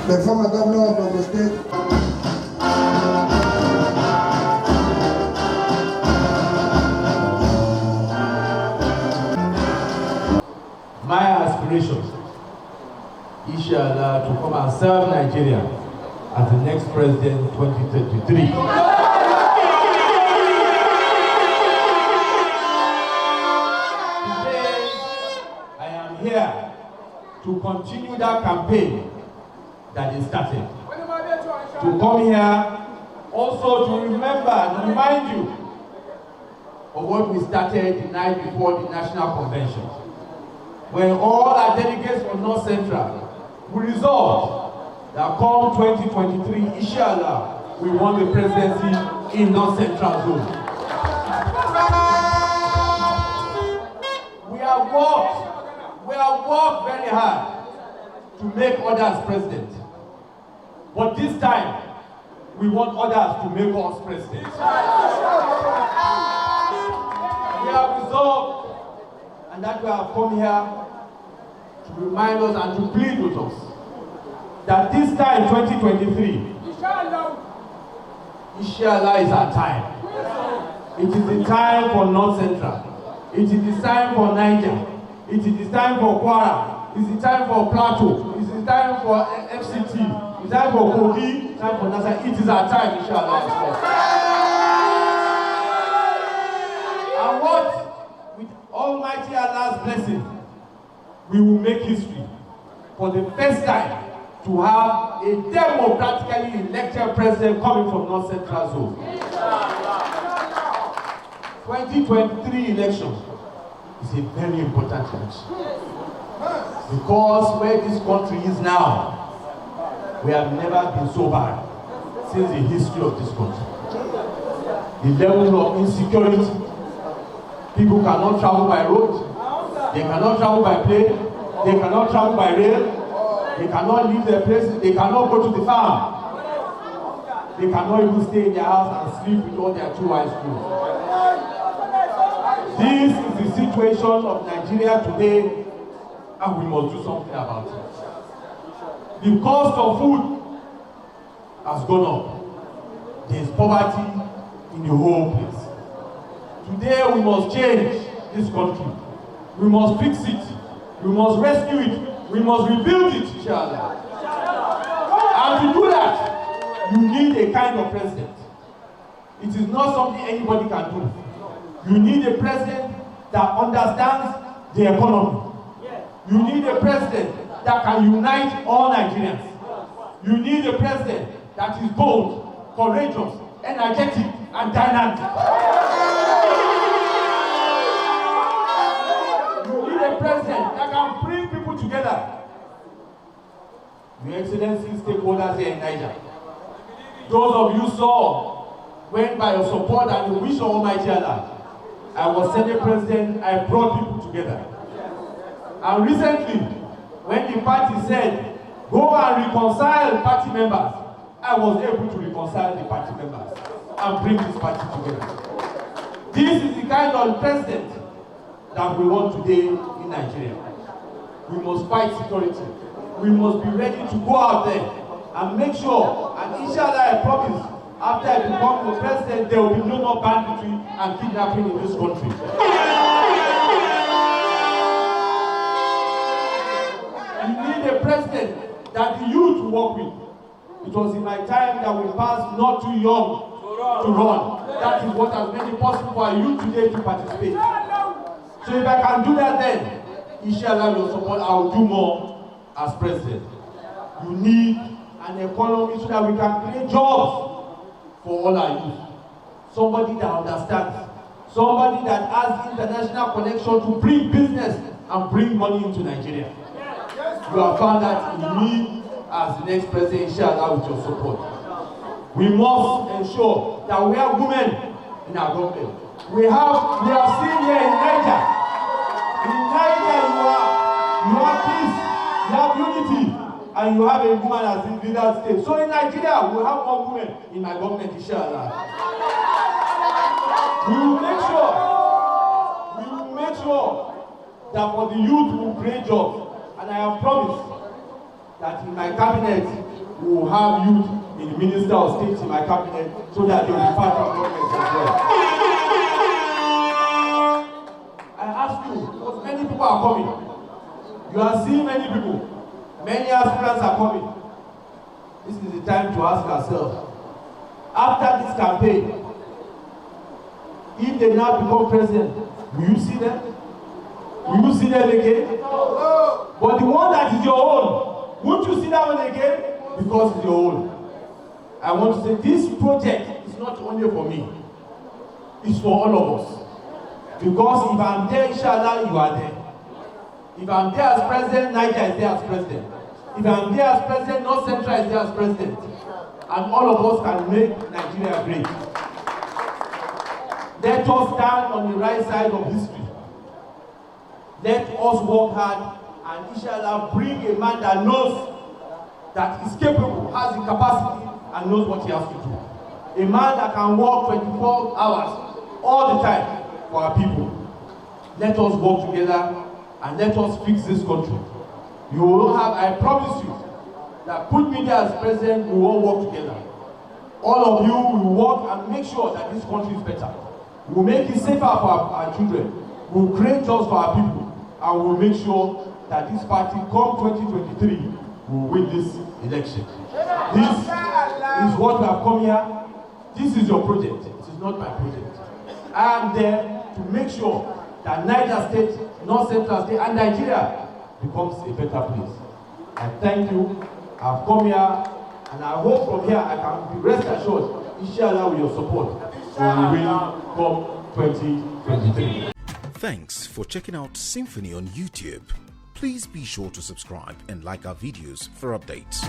the former governor of Niger State. My aspiration, inshallah, to come and serve Nigeria as the next president 2033. Today, I am here to continue that campaign that is started. To come here also to remember and remind you of what we started the night before the National Convention, when all our delegates from North Central will resolve that come 2023, inshallah, we want the presidency in North Central zone. We have worked very hard to make others president. But this time, we want others to make us president. We have resolved, and that we have come here to remind us and to plead with us that this time, 2023, inshallah is our time. It is the time for North Central. It is the time for Niger. It is the time for Kwara. It is the time for Plateau. It is the time for FCT. It is time for Kogi. It is time for Nasa. It is our time, inshallah. And what, with Almighty Allah's blessing, we will make history for the first time to have a democratically elected president coming from North Central Zone. 2023 election is a very important election because where this country is now, we have never been so bad since the history of this country. The level of insecurity, people cannot travel by road, they cannot travel by plane, they cannot travel by rail, they cannot leave their places, they cannot go to the farm, they cannot even stay in their house and sleep with all their two high schools. This is the situation of Nigeria today, and we must do something about it. The cost of food has gone up. There is poverty in the whole place. Today we must change this country. We must fix it. We must rescue it. We must rebuild it, inshallah. And to do that, you need a kind of president. It is not something anybody can do. You need a president that understands the economy. You need a president that can unite all Nigerians. You need a president that is bold, courageous, energetic, and dynamic. You need a president that can bring people together. Your Excellency, stakeholders here in Niger, those of you saw when by your support and the wish of Almighty Allah, I was Senate President, I brought people together. And recently, when the party said, go and reconcile party members, I was able to reconcile the party members and bring this party together. This is the kind of president that we want today in Nigeria. We must fight security. We must be ready to go out there and make sure, and inshallah I promise, after I become the president, there will be no more banditry and kidnapping in this country. We need a president that the youth will work with. It was in my time that we passed not too young to run. That is what has made it possible for our youth today to participate. So if I can do that then, inshallah your support, I will do more as president. You need an economy so that we can create jobs for all our youth. Somebody that understands. Somebody that has international connection to bring business and bring money into Nigeria. You have found that in me as the next president, inshallah, with your support. We must ensure that we have women in our government. We have seen here in Niger. In Niger, you have peace, you have unity, and you have a woman as the leader state. So in Nigeria, we have one woman in my government, inshallah. We will make sure that for the youth we will create jobs. And I have promised that in my cabinet, we will have youth in the Minister of State in my cabinet so that they will be part of government as well. I ask you, because many people are coming. You are seeing many people. Many aspirants are coming. This is the time to ask ourselves, after this campaign, if they now become president, will you see them? Will you see them again? No. But the one that is your own, won't you see that one again? Because it's your own. I want to say this project is not only for me, it's for all of us. Because if I'm there, inshallah, you are there. If I'm there as president, Niger is there as president. If I'm there as president, North Central is there as president. And all of us can make Nigeria great. Let us stand on the right side of history. Let us work hard and inshallah bring a man that knows that is capable, has the capacity, and knows what he has to do. A man that can work 24 hours all the time for our people. Let us work together and let us fix this country. You will have, I promise you, that put me there as president, we will work together. All of you will work and make sure that this country is better. We will make it safer for our children. We will create jobs for our people. And we will make sure that this party, come 2023, will win this election. This is what we have come here. This is your project. It is not my project. I am there to make sure that Niger State, North Central State, and Nigeria becomes a better place. I thank you. I've come here, and I hope from here I can be rest assured, inshallah, with your support, we will come 2023. Thanks for checking out SYMFONI on YouTube. Please be sure to subscribe and like our videos for updates.